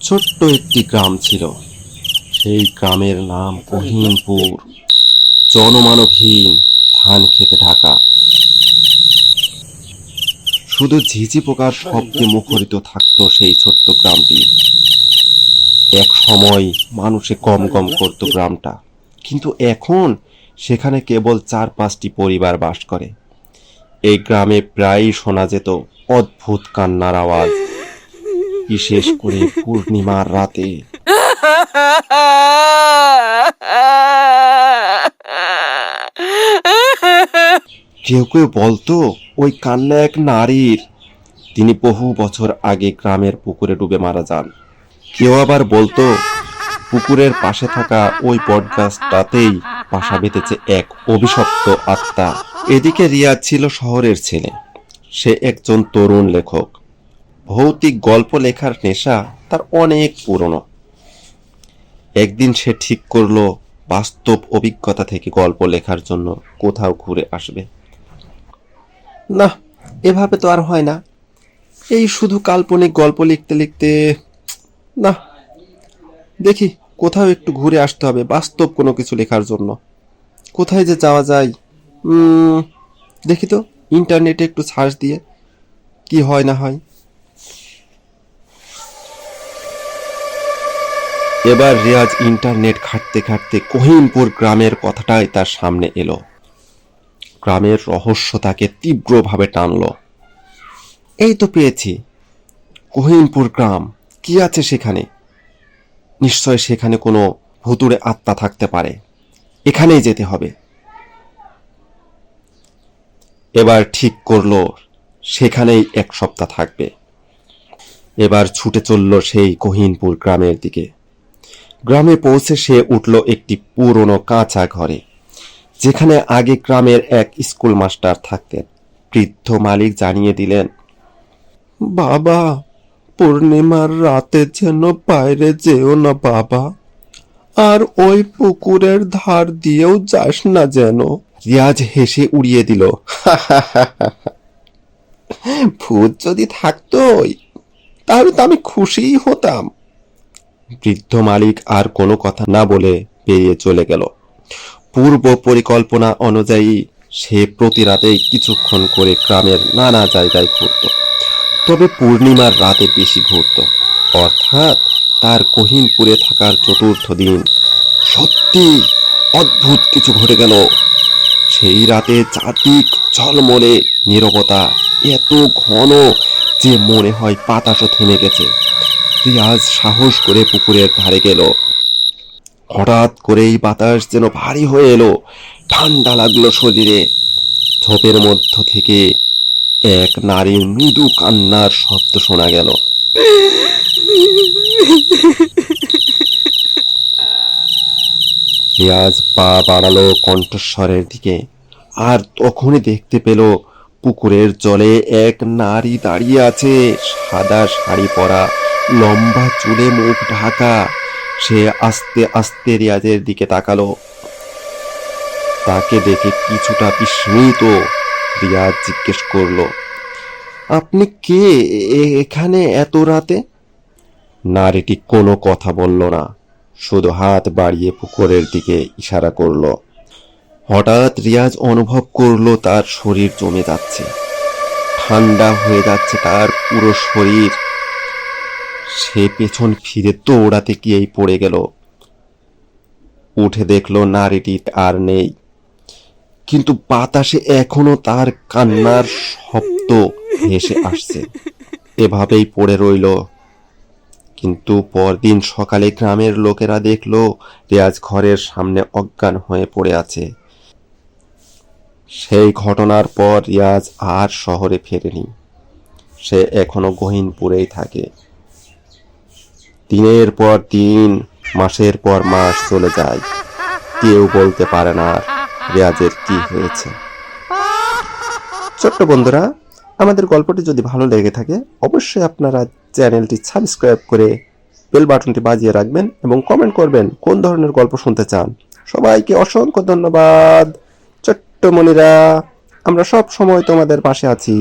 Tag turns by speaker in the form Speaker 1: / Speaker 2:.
Speaker 1: ছোট্ট একটি গ্রাম ছিল। সেই গ্রামের নাম কহিমপুর। জনমানবহীন, ধান খেতে ঢাকা। শুধু ঝিঝি পোকার শব্দে মুখরিত থাকতো সেই ছোট্ট গ্রামটি। এক সময় মানুষে গম গম করত গ্রামটা, কিন্তু এখন সেখানে কেবল 4-5টি পরিবার বাস করে। এই গ্রামে প্রায়ই শোনা যেত অদ্ভুত কান্নার আওয়াজ, বিশেষ করে পূর্ণিমার রাতে। কেউ কেউ বলতো ওই কান্না এক নারীর, তিনি বহু বছর আগে গ্রামের পুকুরে ডুবে মারা যান। কেউ আবার বলতো পুকুরের পাশে থাকা ওই বটগাছটাতেই বাসা বেঁধেছে এক অভিশপ্ত আত্মা। এদিকে রিয়াজ ছিল শহরের ছেলে। সে একজন তরুণ লেখক। ভৌতিক গল্প লেখার নেশা তার অনেক পুরনো। একদিন সে ঠিক করলো বাস্তব অভিজ্ঞতা থেকে গল্প লেখার জন্য কোথাও ঘুরে আসবে। না, এভাবে তো আর হয় না। এই শুধু কাল্পনিক গল্প লিখতে লিখতে না, দেখি কোথাও একটু ঘুরে আসতে হবে বাস্তব কোনো কিছু লেখার জন্য। কোথায় যে যাওয়া যায়, দেখি তো ইন্টারনেটে একটু সার্চ দিয়ে কি হয় না হয়। এবার রিয়াজ ইন্টারনেট ঘাঁটতে ঘাঁটতে কহিমপুর গ্রামের কথাটাই তার সামনে এলো। গ্রামের রহস্য তাকে তীব্রভাবে টানলো। এই তো পেয়েছি, কহিমপুর গ্রাম। কি আছে সেখানে? নিশ্চয় সেখানে কোনো ভুতুড়ে আত্মা থাকতে পারে। এখানেই যেতে হবে। এবার ঠিক করলো সেখানেই 1 সপ্তাহ থাকবে। এবার ছুটে চলল সেই কহিমপুর গ্রামের দিকে। গ্রামে পৌঁছে সে উঠল একটি পুরনো কাঁচা ঘরে, যেখানে আগে গ্রামের এক স্কুল মাস্টার থাকতেন। বৃদ্ধ মালিক জানিয়ে দিলেন, বাবা, পূর্ণিমার রাতে যেন বাইরে যেও না বাবা, আর ওই পুকুরের ধার দিয়েও যাস না যেন। রিয়াজ হেসে উড়িয়ে দিল, ভূত যদি থাকতোই তাহলে তো আমি খুশিই হতাম। বৃদ্ধ মালিক আর কোনো কথা না বলে বেরিয়ে চলে গেল। পূর্ব পরিকল্পনা অনুযায়ী সে প্রতি রাতেই কিছুক্ষণ করে গ্রামের নানা জায়গায় ঘুরত, তবে পূর্ণিমার রাতে বেশি ঘুরত, অর্থাৎ তার কহিমপুরে থাকার 4র্থ দিন। সত্যি অদ্ভুত কিছু ঘটে গেল। সেই রাতে চারদিক ঝলমলে নীরবতা, এত ঘন যে মনে হয় বাতাসও থেমে গেছে। রিয়াজ সাহস করে পুকুরের ধারে গেল। হঠাৎ করেই বাতাস যেন ভারী হয়ে এলো, ঠান্ডা লাগলো শরীরে। ঝোপের মধ্য থেকে এক নারীর মৃদু কান্নার শব্দ শোনা গেল। রিয়াজ পা বাড়ালো কণ্ঠস্বরের দিকে, আর তখনই দেখতে পেল পুকুরের জলে এক নারী দাঁড়িয়ে আছে, সাদা শাড়ি পরা, লম্বা চুলে মুখ ঢাকা। সে আস্তে আস্তে রিয়াজের দিকে তাকালো। তাকে দেখে কিছুটা বিস্মিত রিয়াজ জিজ্ঞেস করলো, আপনি কে এখানে এত রাতে? নারীটি কোনো কথা বলল না, শুধু হাত বাড়িয়ে পুকুরের দিকে ইশারা করলো। হঠাৎ রিয়াজ অনুভব করলো তার শরীর জমে যাচ্ছে, ঠান্ডা হয়ে যাচ্ছে তার পুরো শরীর। সে পেছন ফিরে দৌড়াতে গিয়েই পড়ে গেল। উঠে দেখলো নারীটি আর নেই, কিন্তু বাতাসে এখনো তার কান্নার শব্দ ভেসে আসছে। এভাবেই পড়ে রইল। কিন্তু পরদিন সকালে গ্রামের লোকেরা দেখলো রিয়াজ ঘরের সামনে অজ্ঞান হয়ে পড়ে আছে। সেই ঘটনার পর রিয়াজ আর শহরে ফেরেনি। সে এখনো কহিমপুরেই থাকে। দিনের পর দিন, মাসের পর মাস চলে যায়, কেউ বলতে পারে না রিয়াজের কি হয়েছে। ছোট্ট বন্ধুরা, আমাদের গল্পটি যদি ভালো লেগে থাকে অবশ্যই আপনারা চ্যানেলটি সাবস্ক্রাইব করে বেল বাটনটি বাজিয়ে রাখবেন এবং কমেন্ট করবেন কোন ধরনের গল্প শুনতে চান। সবাইকে অসংখ্য ধন্যবাদ। ছোট্ট মনিরা, আমরা সব সময় তোমাদের পাশে আছি।